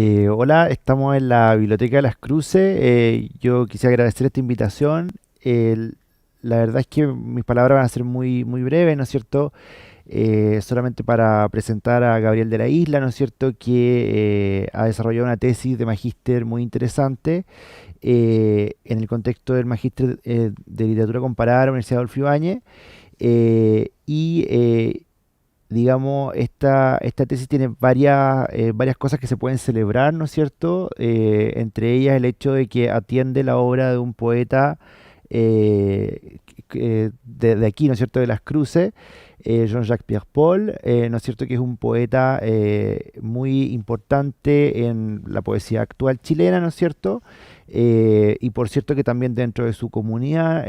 Hola, estamos en la Biblioteca de las Cruces. Yo quisiera agradecer esta invitación. La verdad es que mis palabras van a ser muy breves, ¿no es cierto? Solamente para presentar a Gabriel de la Isla, ¿no es cierto? Que ha desarrollado una tesis de magíster muy interesante en el contexto del magíster de literatura comparada de la Universidad Adolfo Ibáñez. Y digamos, esta tesis tiene varias cosas que se pueden celebrar, ¿no es cierto? Entre ellas el hecho de que atiende la obra de un poeta de aquí, ¿no es cierto?, de Las Cruces, Jean-Jacques Pierre Paul, ¿no es cierto?, que es un poeta muy importante en la poesía actual chilena, ¿no es cierto? Y por cierto que también dentro de su comunidad,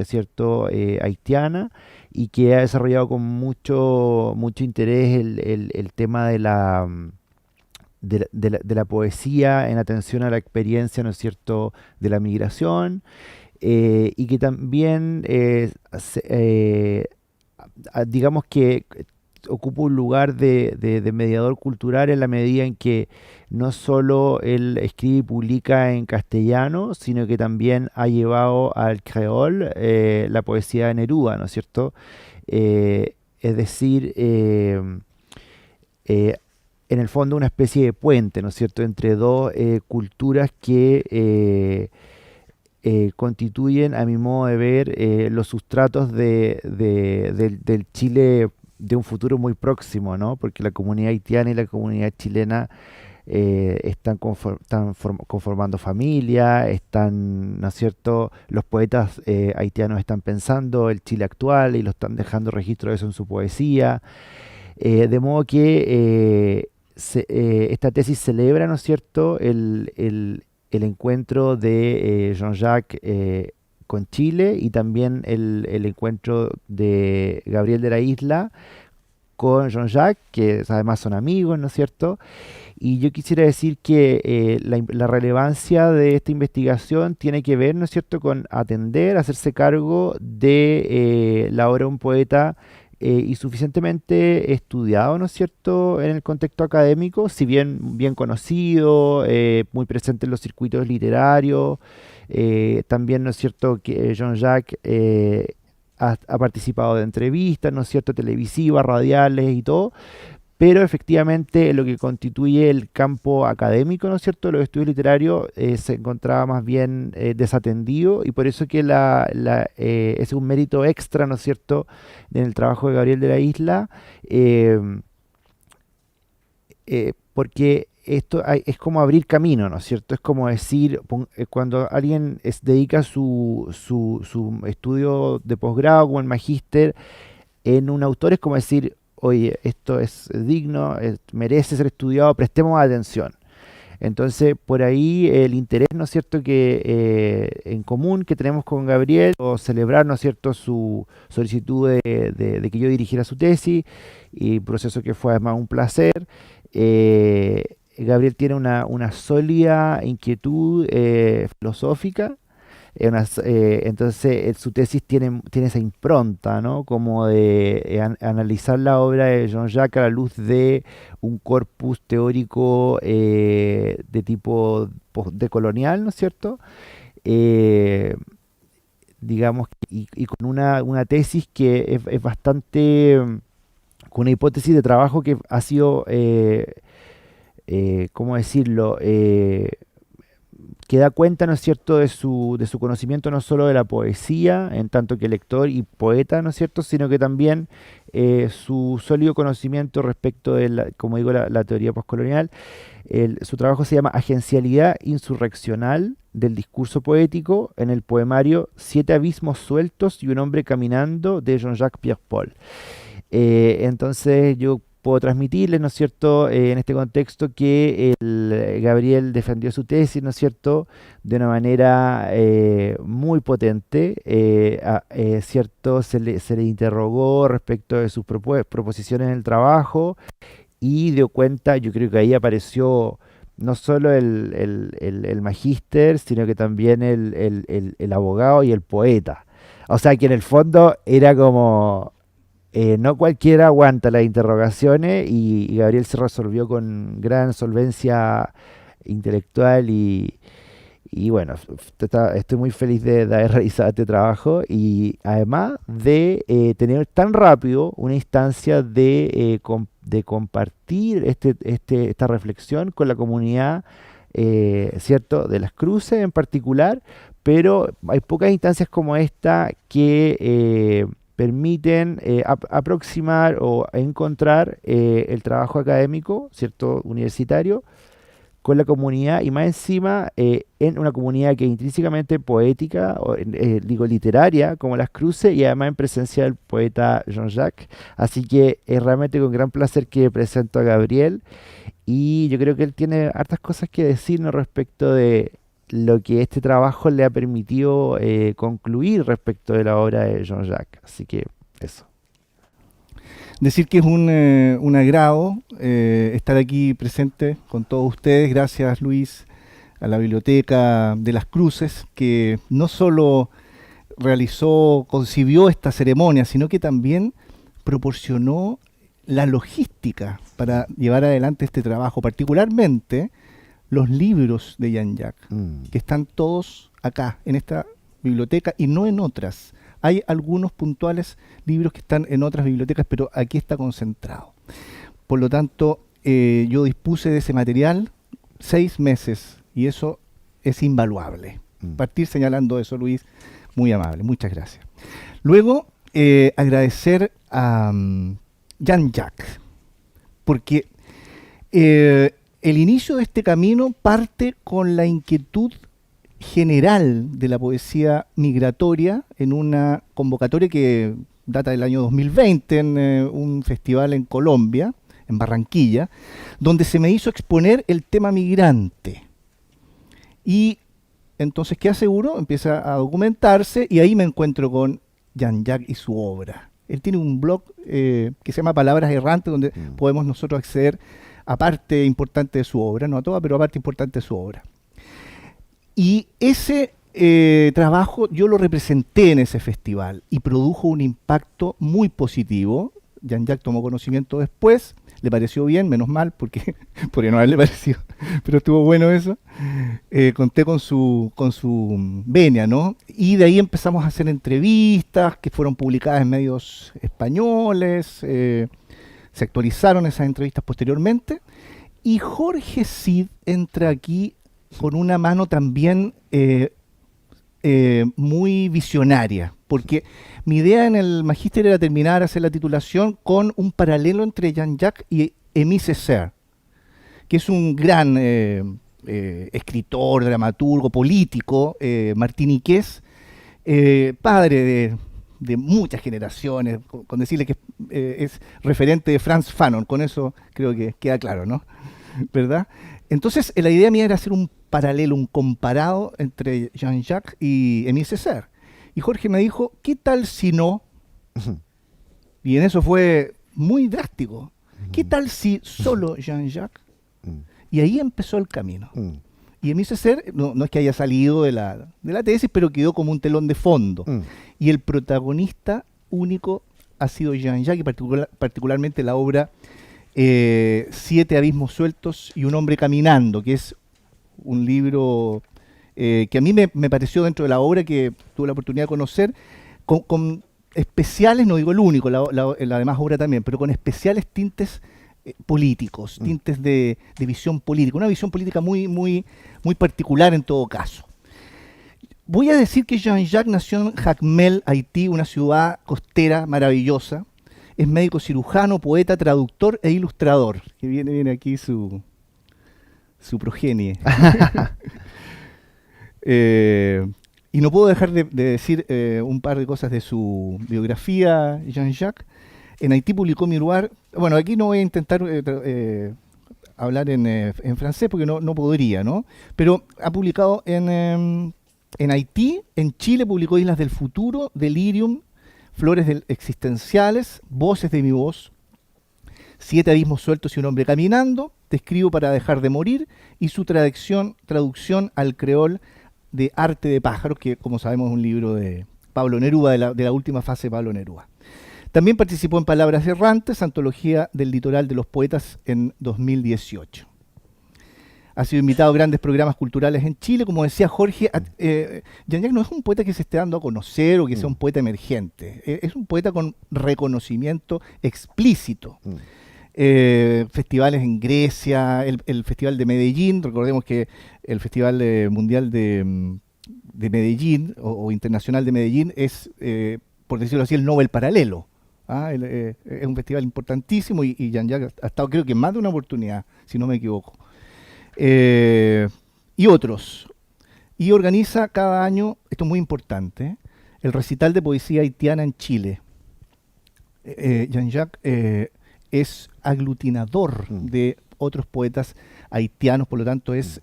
¿cierto?, haitiana, y que ha desarrollado con mucho interés el tema de la poesía en atención a la experiencia, ¿no es cierto?, de la migración, y que también, digamos que ocupa un lugar de mediador cultural en la medida en que no solo él escribe y publica en castellano, sino que también ha llevado al creol la poesía de Neruda, ¿no es cierto? Es decir, eh, en el fondo una especie de puente, ¿no es cierto?, entre dos culturas que constituyen, a mi modo de ver, los sustratos del Chile de un futuro muy próximo, ¿no? Porque la comunidad haitiana y la comunidad chilena están conformando familia, ¿no es cierto? Los poetas haitianos están pensando el Chile actual y lo están dejando registro de eso en su poesía. De modo que esta tesis celebra, ¿no es cierto?, el encuentro de Jean-Jacques con Chile, y también el encuentro de Gabriel de la Isla con Jean-Jacques, que además son amigos, ¿no es cierto? Y yo quisiera decir que la relevancia de esta investigación tiene que ver, ¿no es cierto?, con atender, hacerse cargo de la obra de un poeta y suficientemente estudiado, ¿no es cierto?, en el contexto académico, si bien bien conocido, muy presente en los circuitos literarios. También, ¿no es cierto?, que Jean-Jacques ha participado de entrevistas, ¿no es cierto?, televisivas, radiales y todo, pero efectivamente lo que constituye el campo académico, ¿no es cierto?, de los estudios literarios, se encontraba más bien desatendido, y por eso que es un mérito extra, ¿no es cierto?, en el trabajo de Gabriel de la Isla, eh, porque esto es como abrir camino, ¿no es cierto? Es como decir, cuando alguien dedica su estudio de posgrado como el magíster en un autor, es como decir, oye, esto es digno, merece ser estudiado, prestemos atención. Entonces, por ahí el interés, ¿no es cierto?, que en común que tenemos con Gabriel, o celebrar, ¿no es cierto?, su solicitud de que yo dirigiera su tesis, y proceso que fue además un placer. Gabriel tiene una sólida inquietud filosófica, entonces su tesis tiene esa impronta, ¿no?, como de analizar la obra de Jean-Jacques a la luz de un corpus teórico de tipo decolonial, ¿no es cierto? Eh, digamos, y con una tesis que es bastante, con una hipótesis de trabajo que ha sido, ¿cómo decirlo?, que da cuenta, ¿no es cierto?, de su conocimiento no solo de la poesía, en tanto que lector y poeta, ¿no es cierto?, sino que también su sólido conocimiento respecto de, como digo, la teoría postcolonial. Su trabajo se llama Agencialidad Insurreccional del Discurso Poético en el poemario Siete Abismos Sueltos y un Hombre Caminando de Jean-Jacques Pierre Paul. Entonces yo puedo transmitirles, ¿no es cierto?, en este contexto, que Gabriel defendió su tesis, ¿no es cierto?, de una manera muy potente, ¿cierto? Se le interrogó respecto de sus proposiciones en el trabajo, y dio cuenta, yo creo que ahí apareció no solo el magíster, sino que también el abogado y el poeta. O sea que en el fondo era como No cualquiera aguanta las interrogaciones y Gabriel se resolvió con gran solvencia intelectual y bueno, estoy muy feliz de haber realizado este trabajo y además de tener tan rápido una instancia de compartir esta reflexión con la comunidad, ¿cierto? De las cruces en particular, pero hay pocas instancias como esta que permiten aproximar o encontrar el trabajo académico, ¿cierto? Universitario con la comunidad y más encima en una comunidad que es intrínsecamente poética, digo literaria, como Las Cruces, y además en presencia del poeta Jean-Jacques. Así que es realmente con gran placer que presento a Gabriel y yo creo que él tiene hartas cosas que decirnos respecto de lo que este trabajo le ha permitido concluir respecto de la obra de Jean-Jacques. Así que eso. Decir que es un agrado estar aquí presente con todos ustedes. Gracias, Luis, a la Biblioteca de las Cruces, que no solo concibió esta ceremonia, sino que también proporcionó la logística para llevar adelante este trabajo, particularmente los libros de Jean-Jacques, que están todos acá, en esta biblioteca y no en otras. Hay algunos puntuales libros que están en otras bibliotecas, pero aquí está concentrado. Por lo tanto, yo dispuse de ese material 6 meses y eso es invaluable. Partir señalando eso, Luis, muy amable, muchas gracias. Luego, agradecer a Jean-Jacques, porque el inicio de este camino parte con la inquietud general de la poesía migratoria en una convocatoria que data del año 2020 en un festival en Colombia, en Barranquilla, donde se me hizo exponer el tema migrante. Y entonces, ¿qué aseguro? Empieza a documentarse y ahí me encuentro con Jean-Jacques y su obra. Él tiene un blog que se llama Palabras Errantes, donde podemos nosotros acceder a parte importante de su obra, no a toda, pero a parte importante de su obra. Y ese trabajo yo lo representé en ese festival y produjo un impacto muy positivo. Jean-Jacques tomó conocimiento después, le pareció bien, menos mal, porque podría no haberle parecido, pero estuvo bueno eso. Conté con su venia, ¿no? Y de ahí empezamos a hacer entrevistas que fueron publicadas en medios españoles, se actualizaron esas entrevistas posteriormente, y Jorge Cid entra aquí con una mano también muy visionaria, porque mi idea en el magíster era terminar, hacer la titulación con un paralelo entre Jean-Jacques y Aimé Césaire, que es un gran escritor, dramaturgo, político, martiniqués, padre de muchas generaciones, con decirle que es referente de Frantz Fanon, con eso creo que queda claro, ¿no? ¿Verdad? Entonces, la idea mía era hacer un paralelo, un comparado entre Jean-Jacques y Aimé Césaire. Y Jorge me dijo, ¿qué tal si no? Y en eso fue muy drástico. ¿Qué tal si solo Jean-Jacques? Y ahí empezó el camino. Y Aimé Césaire no es que haya salido de la tesis, pero quedó como un telón de fondo. Y el protagonista único ha sido Jean-Jacques, y particularmente la obra 7 abismos sueltos y un hombre caminando, que es un libro que a mí me pareció dentro de la obra que tuve la oportunidad de conocer, con especiales, no digo el único, la demás obra también, pero con especiales tintes políticos, tintes de visión política, una visión política muy, muy, muy particular en todo caso. Voy a decir que Jean-Jacques nació en Jacmel, Haití, una ciudad costera maravillosa. Es médico cirujano, poeta, traductor e ilustrador. Que viene aquí su progenie. Y no puedo dejar de decir un par de cosas de su biografía, Jean-Jacques. En Haití publicó Miroir. Bueno, aquí no voy a intentar hablar en francés porque no podría, ¿no? Pero ha publicado en Haití, en Chile publicó Islas del Futuro, Delirium, Flores existenciales, Voces de mi voz, 7 abismos sueltos y un hombre caminando, Te escribo para dejar de morir, y su traducción al creol de Arte de pájaros, que como sabemos es un libro de Pablo Neruda, de la última fase de Pablo Neruda. También participó en Palabras Errantes, antología del litoral de los poetas en 2018. Ha sido invitado a grandes programas culturales en Chile. Como decía Jorge, Jean-Jacques no es un poeta que se esté dando a conocer o que sea un poeta emergente. Es un poeta con reconocimiento explícito. Festivales en Grecia, el Festival de Medellín. Recordemos que el Festival Mundial de Medellín o Internacional de Medellín es, por decirlo así, el Nobel paralelo. Es un festival importantísimo y Jean-Jacques ha estado, creo que en más de una oportunidad, si no me equivoco. Y otros. Y organiza cada año, esto es muy importante, el recital de poesía haitiana en Chile. Jean-Jacques es aglutinador de otros poetas haitianos, por lo tanto es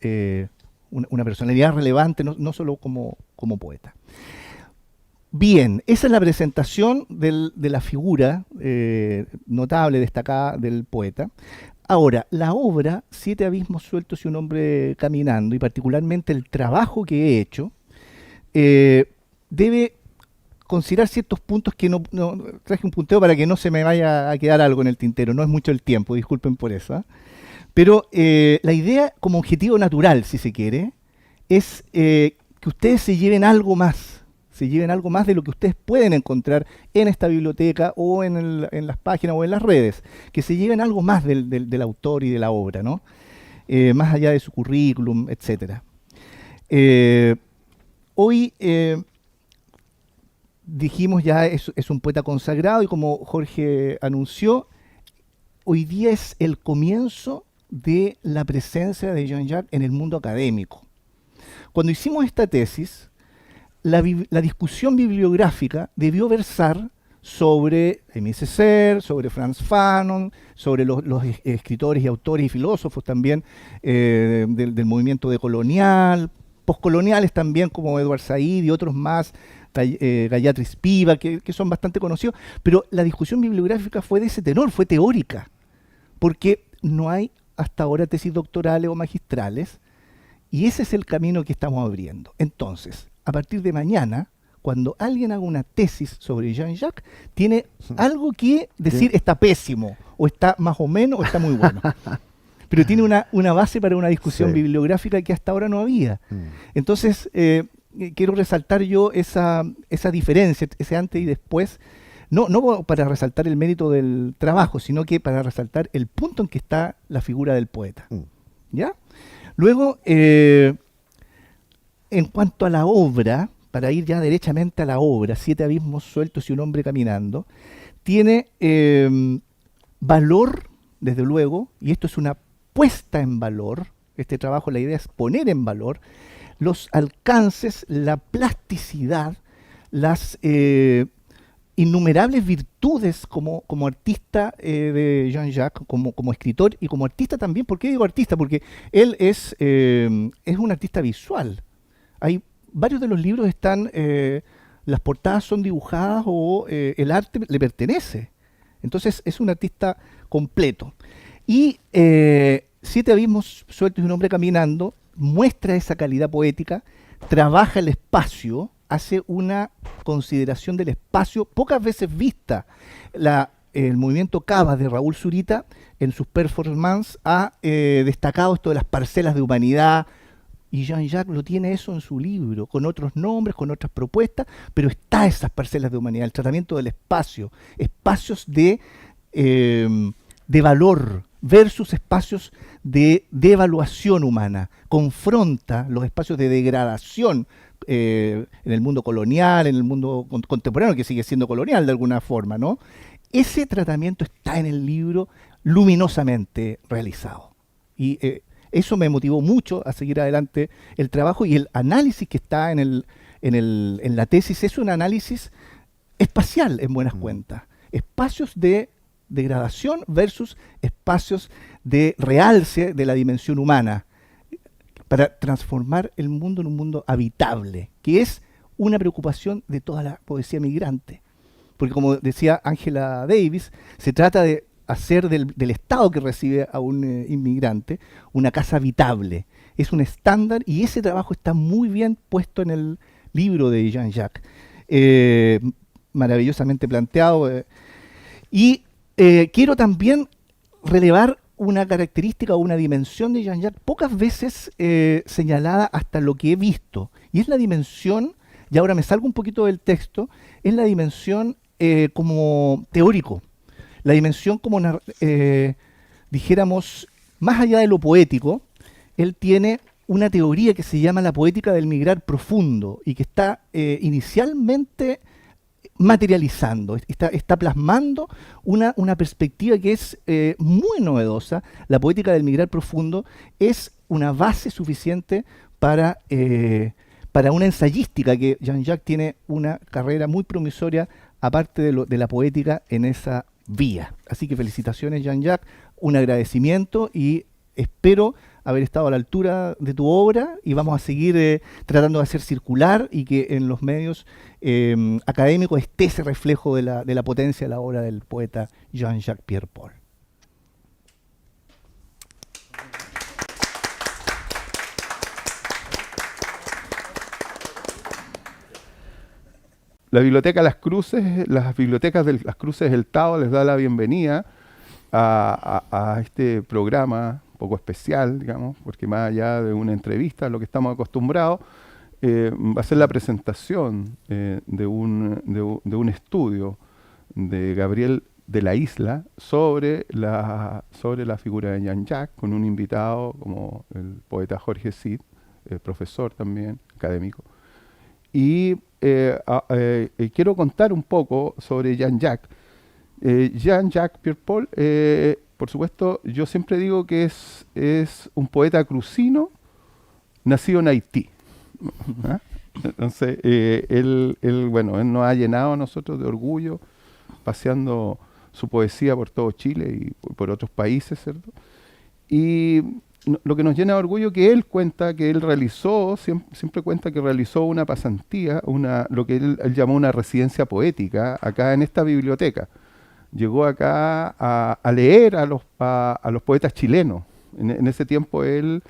una personalidad relevante, no solo como poeta. Bien, esa es la presentación de la figura notable, destacada del poeta. Ahora, la obra, Siete abismos sueltos y un hombre caminando, y particularmente el trabajo que he hecho, debe considerar ciertos puntos que no traje un punteo para que no se me vaya a quedar algo en el tintero, no es mucho el tiempo, disculpen por eso. Pero la idea como objetivo natural, si se quiere, es que ustedes se lleven algo más de lo que ustedes pueden encontrar en esta biblioteca o en las páginas o en las redes, que se lleven algo más del autor y de la obra, ¿no? Más allá de su currículum, etc. Hoy dijimos ya es un poeta consagrado y como Jorge anunció, hoy día es el comienzo de la presencia de Jean-Jacques en el mundo académico. Cuando hicimos esta tesis, la discusión bibliográfica debió versar sobre Aimé Césaire, sobre Frantz Fanon, sobre los escritores y autores y filósofos también del movimiento decolonial, postcoloniales también como Edward Said y otros más, Gayatri Spivak, que son bastante conocidos, pero la discusión bibliográfica fue de ese tenor, fue teórica, porque no hay hasta ahora tesis doctorales o magistrales, y ese es el camino que estamos abriendo. Entonces, a partir de mañana, cuando alguien haga una tesis sobre Jean-Jacques, tiene algo que decir está pésimo, o está más o menos, o está muy bueno. Pero tiene una base para una discusión bibliográfica que hasta ahora no había. Entonces, quiero resaltar yo esa diferencia, ese antes y después, no para resaltar el mérito del trabajo, sino que para resaltar el punto en que está la figura del poeta. ¿Ya? Luego, en cuanto a la obra, para ir ya derechamente a la obra, Siete abismos sueltos y un hombre caminando, tiene valor, desde luego, y esto es una puesta en valor, este trabajo, la idea es poner en valor los alcances, la plasticidad, las innumerables virtudes como artista de Jean-Jacques, como escritor y como artista también. ¿Por qué digo artista? Porque él es un artista visual. Hay varios de los libros están, las portadas son dibujadas o el arte le pertenece. Entonces es un artista completo. Y Siete abismos sueltos y un hombre caminando muestra esa calidad poética, trabaja el espacio, hace una consideración del espacio pocas veces vista. El movimiento Cava de Raúl Zurita en sus performances ha destacado esto de las parcelas de humanidad, y Jean-Jacques lo tiene eso en su libro, con otros nombres, con otras propuestas, pero está esas parcelas de humanidad, el tratamiento del espacio, espacios de valor versus espacios de evaluación humana, confronta los espacios de degradación en el mundo colonial, en el mundo contemporáneo, que sigue siendo colonial de alguna forma, ¿no? Ese tratamiento está en el libro luminosamente realizado. Y eso me motivó mucho a seguir adelante el trabajo, y el análisis que está en la tesis es un análisis espacial en buenas cuentas. Espacios de degradación versus espacios de realce de la dimensión humana, para transformar el mundo en un mundo habitable, que es una preocupación de toda la poesía migrante. Porque como decía Angela Davis, se trata de hacer del Estado que recibe a un inmigrante una casa habitable. Es un estándar, y ese trabajo está muy bien puesto en el libro de Jean-Jacques. Maravillosamente planteado. Y quiero también relevar una característica o una dimensión de Jean-Jacques pocas veces señalada hasta lo que he visto, y es la dimensión, y ahora me salgo un poquito del texto, es la dimensión como teórico, la dimensión como, dijéramos, más allá de lo poético. Él tiene una teoría que se llama la poética del migrar profundo y que está inicialmente materializando, está plasmando una perspectiva que es muy novedosa. La poética del migrar profundo es una base suficiente para una ensayística, que Jean-Jacques tiene una carrera muy promisoria, aparte de la poética, en esa vía. Así que felicitaciones, Jean-Jacques, un agradecimiento, y espero haber estado a la altura de tu obra, y vamos a seguir tratando de hacer circular y que en los medios académicos esté ese reflejo de la potencia de la obra del poeta Jean-Jacques Pierre-Paul. La Biblioteca Las Cruces, las bibliotecas de Las Cruces del Tao les da la bienvenida a este programa un poco especial, digamos, porque más allá de una entrevista, a lo que estamos acostumbrados, va a ser la presentación de un estudio de Gabriel de la Isla sobre la figura de Jean-Jacques, con un invitado como el poeta Jorge Cid, profesor también, académico. Y quiero contar un poco sobre Jean-Jacques. Jean-Jacques Pierre-Paul, por supuesto, yo siempre digo que es un poeta crucino nacido en Haití. ¿Ah? Entonces, él nos ha llenado a nosotros de orgullo, paseando su poesía por todo Chile y por otros países, ¿cierto? Y lo que nos llena de orgullo que él cuenta que él realizó, siempre cuenta que realizó una pasantía, lo que él llamó una residencia poética acá en esta biblioteca. Llegó acá a leer a los poetas chilenos. En ese tiempo él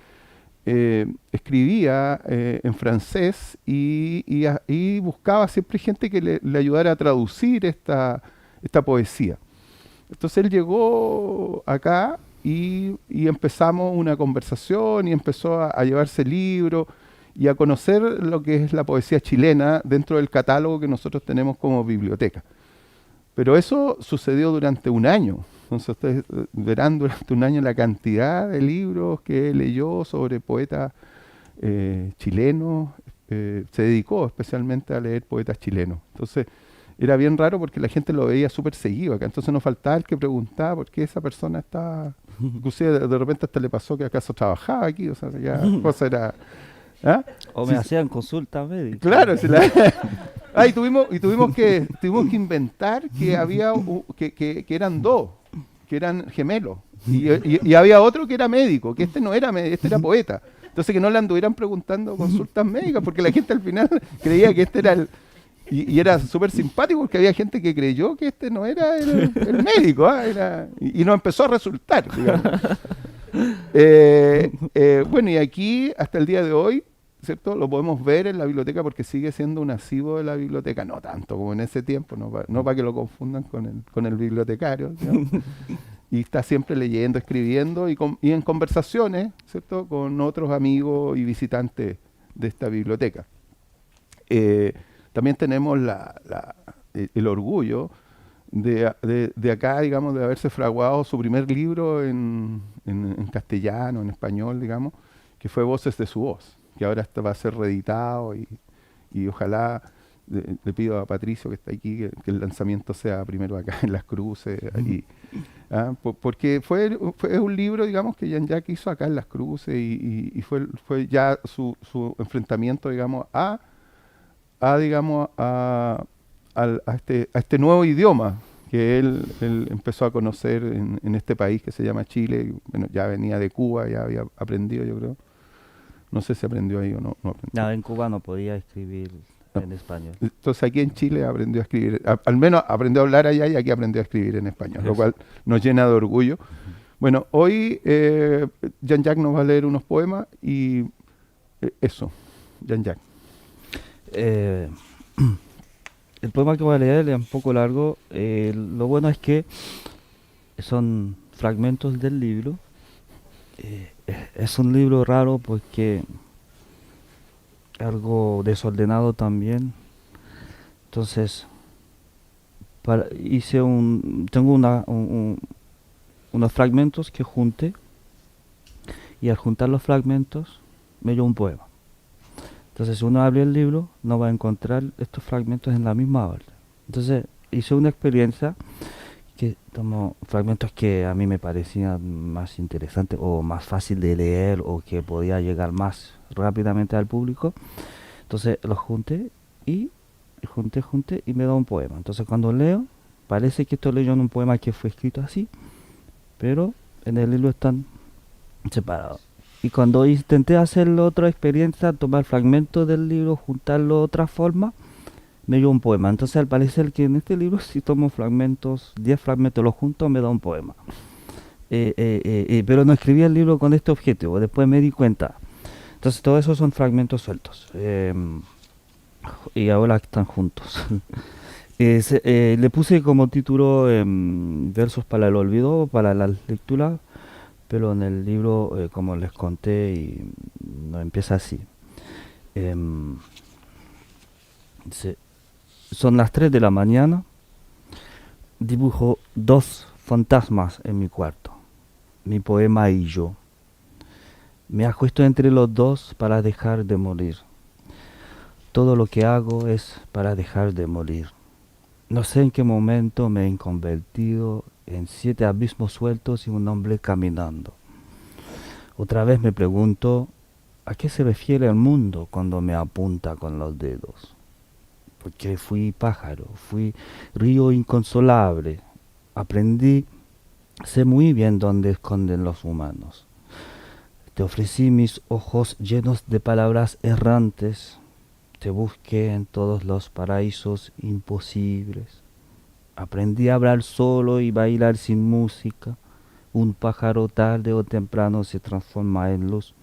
escribía en francés y buscaba siempre gente que le ayudara a traducir esta poesía. Entonces él llegó acá y empezamos una conversación, y empezó a llevarse libros y a conocer lo que es la poesía chilena dentro del catálogo que nosotros tenemos como biblioteca. Pero eso sucedió durante un año. Entonces ustedes verán durante un año la cantidad de libros que leyó sobre poetas chilenos. Se dedicó especialmente a leer poetas chilenos. Entonces era bien raro porque la gente lo veía súper seguido acá. Entonces nos faltaba el que preguntaba por qué esa persona está... Inclusive de repente hasta le pasó que acaso trabajaba aquí. O sea, ya cosa era... ¿Ah? O me hacían consultas médicas. Claro, y tuvimos que inventar que había que eran dos, que eran gemelos, y había otro que era médico, que este no era médico, este era poeta. Entonces que no le anduvieran preguntando consultas médicas, porque la gente al final creía que este era el... Y era súper simpático porque había gente que creyó que este no era el médico, y no empezó a resultar, digamos. Bueno, y aquí hasta el día de hoy, ¿cierto? Lo podemos ver en la biblioteca porque sigue siendo un asiduo de la biblioteca, no tanto como en ese tiempo, no para que lo confundan con el bibliotecario, digamos. Y está siempre leyendo, escribiendo y en conversaciones, ¿cierto? Con otros amigos y visitantes de esta biblioteca. También tenemos el orgullo de acá, digamos, de haberse fraguado su primer libro en castellano, en español, digamos, que fue Voces de su Voz, que ahora va a ser reeditado y ojalá le pido a Patricio, que está aquí, que el lanzamiento sea primero acá en Las Cruces. Porque fue un libro, digamos, que Jean-Jacques hizo acá en Las Cruces y fue ya su enfrentamiento, digamos, a este nuevo idioma que él empezó a conocer en este país que se llama Chile. Bueno, ya venía de Cuba, ya había aprendido, yo creo. No sé si aprendió ahí o no aprendió. No, en Cuba no podía escribir en español. Entonces aquí en Chile aprendió a escribir, al menos aprendió a hablar allá, y aquí aprendió a escribir en español, lo cual nos llena de orgullo. Bueno, hoy Jean-Jacques nos va a leer unos poemas y eso, Jean-Jacques. el poema que voy a leer es un poco largo. Lo bueno es que son fragmentos del libro. Es un libro raro porque algo desordenado también. Entonces, tengo unos fragmentos que junté, y al juntar los fragmentos me dio un poema. Entonces, si uno abre el libro, no va a encontrar estos fragmentos en la misma orden. Entonces, hice una experiencia que tomo fragmentos que a mí me parecían más interesantes o más fácil de leer o que podía llegar más rápidamente al público. Entonces, los junté y junté y me da un poema. Entonces, cuando leo, parece que estoy leyendo un poema que fue escrito así, pero en el libro están separados. Y cuando intenté hacer otra experiencia, tomar fragmentos del libro, juntarlo de otra forma, me dio un poema. Entonces, al parecer que en este libro, si tomo fragmentos, 10 fragmentos los junto, me da un poema. Pero no escribí el libro con este objetivo, después me di cuenta. Entonces, todo eso son fragmentos sueltos. Y ahora están juntos. Le puse como título Versos para el olvido, para la lectura, pero en el libro, como les conté, no empieza así. Son las 3 de la mañana, dibujo 2 fantasmas en mi cuarto, mi poema y yo. Me acuesto entre los dos para dejar de morir. Todo lo que hago es para dejar de morir. No sé en qué momento me he convertido en 7 abismos sueltos y un hombre caminando. Otra vez me pregunto, ¿a qué se refiere el mundo cuando me apunta con los dedos? Porque fui pájaro, fui río inconsolable. Aprendí, sé muy bien dónde esconden los humanos. Te ofrecí mis ojos llenos de palabras errantes. Te busqué en todos los paraísos imposibles. Aprendí a hablar solo y bailar sin música. Un pájaro tarde o temprano se transforma en luz.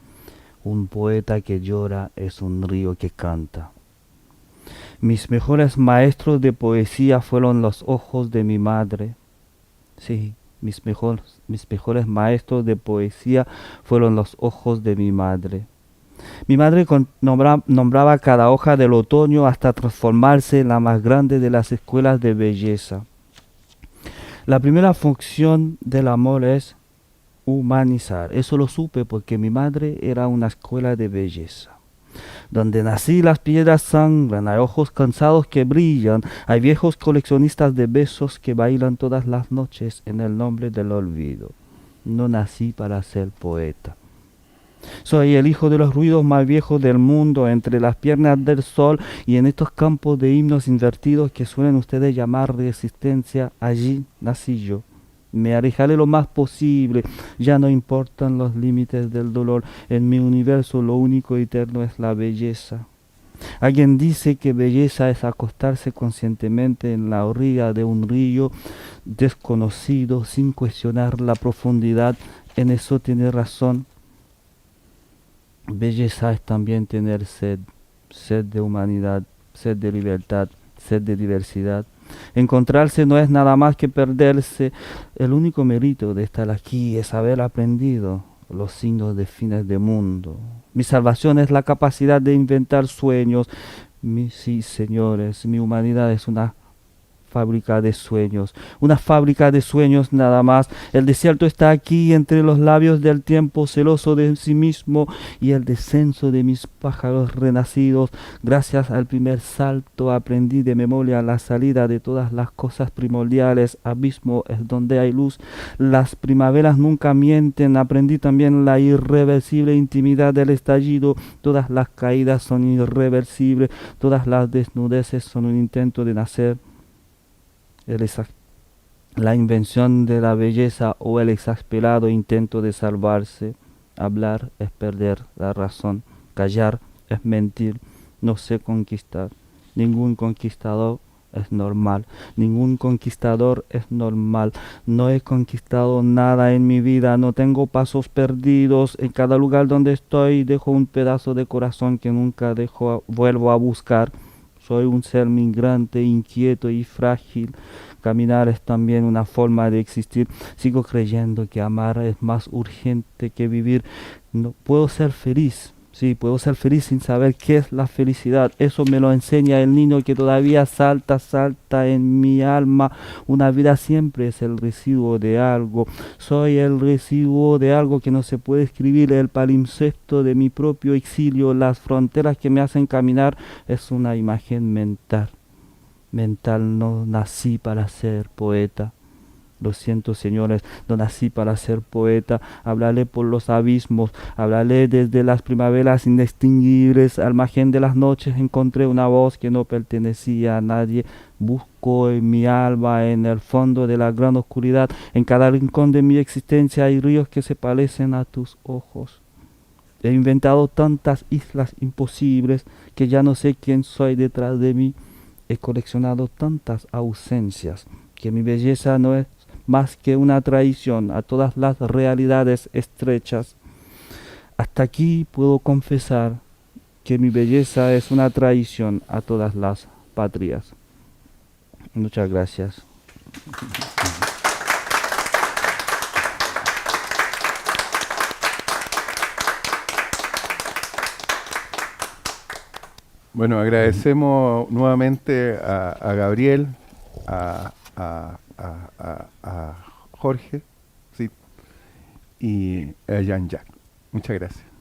Un poeta que llora es un río que canta. Mis mejores maestros de poesía fueron los ojos de mi madre. Sí, mis mejores maestros de poesía fueron los ojos de mi madre. Mi madre nombraba cada hoja del otoño hasta transformarse en la más grande de las escuelas de belleza. La primera función del amor es humanizar. Eso lo supe porque mi madre era una escuela de belleza. Donde nací las piedras sangran, hay ojos cansados que brillan, hay viejos coleccionistas de besos que bailan todas las noches en el nombre del olvido. No nací para ser poeta. Soy el hijo de los ruidos más viejos del mundo, entre las piernas del sol y en estos campos de himnos invertidos que suelen ustedes llamar resistencia, allí nací yo. Me alejaré lo más posible, ya no importan los límites del dolor, en mi universo lo único eterno es la belleza. Alguien dice que belleza es acostarse conscientemente en la orilla de un río desconocido sin cuestionar la profundidad, en eso tiene razón. Belleza es también tener sed, sed de humanidad, sed de libertad, sed de diversidad. Encontrarse no es nada más que perderse. El único mérito de estar aquí es haber aprendido los signos de fines de mundo. Mi salvación es la capacidad de inventar sueños. Sí, señores, mi humanidad es una fábrica de sueños, una fábrica de sueños nada más. El desierto está aquí entre los labios del tiempo, celoso de sí mismo, y el descenso de mis pájaros renacidos. Gracias al primer salto aprendí de memoria la salida de todas las cosas primordiales. Abismo es donde hay luz. Las primaveras nunca mienten. Aprendí también la irreversible intimidad del estallido. Todas las caídas son irreversibles. Todas las desnudeces son un intento de nacer. La invención de la belleza o el exasperado intento de salvarse. Hablar es perder la razón. Callar es mentir. No sé conquistar. Ningún conquistador es normal. Ningún conquistador es normal. No he conquistado nada en mi vida. No tengo pasos perdidos. En cada lugar donde estoy dejo un pedazo de corazón que nunca vuelvo a buscar. Soy un ser migrante, inquieto y frágil. Caminar es también una forma de existir. Sigo creyendo que amar es más urgente que vivir. No puedo ser feliz. Sí, puedo ser feliz sin saber qué es la felicidad. Eso me lo enseña el niño que todavía salta en mi alma. Una vida siempre es el residuo de algo. Soy el residuo de algo que no se puede escribir. El palimpsesto de mi propio exilio. Las fronteras que me hacen caminar es una imagen mental. No nací para ser poeta. Lo siento, señores, no nací para ser poeta. Hablaré por los abismos, hablaré desde las primaveras indistinguibles. Al margen de las noches encontré una voz que no pertenecía a nadie. Busco en mi alma, en el fondo de la gran oscuridad. En cada rincón de mi existencia hay ríos que se parecen a tus ojos. He inventado tantas islas imposibles que ya no sé quién soy detrás de mí. He coleccionado tantas ausencias que mi belleza no es más que una traición a todas las realidades estrechas. Hasta aquí puedo confesar que mi belleza es una traición a todas las patrias. Muchas gracias. Bueno, agradecemos nuevamente a Gabriel, a Jorge, sí, y a Jean-Jacques. Muchas gracias.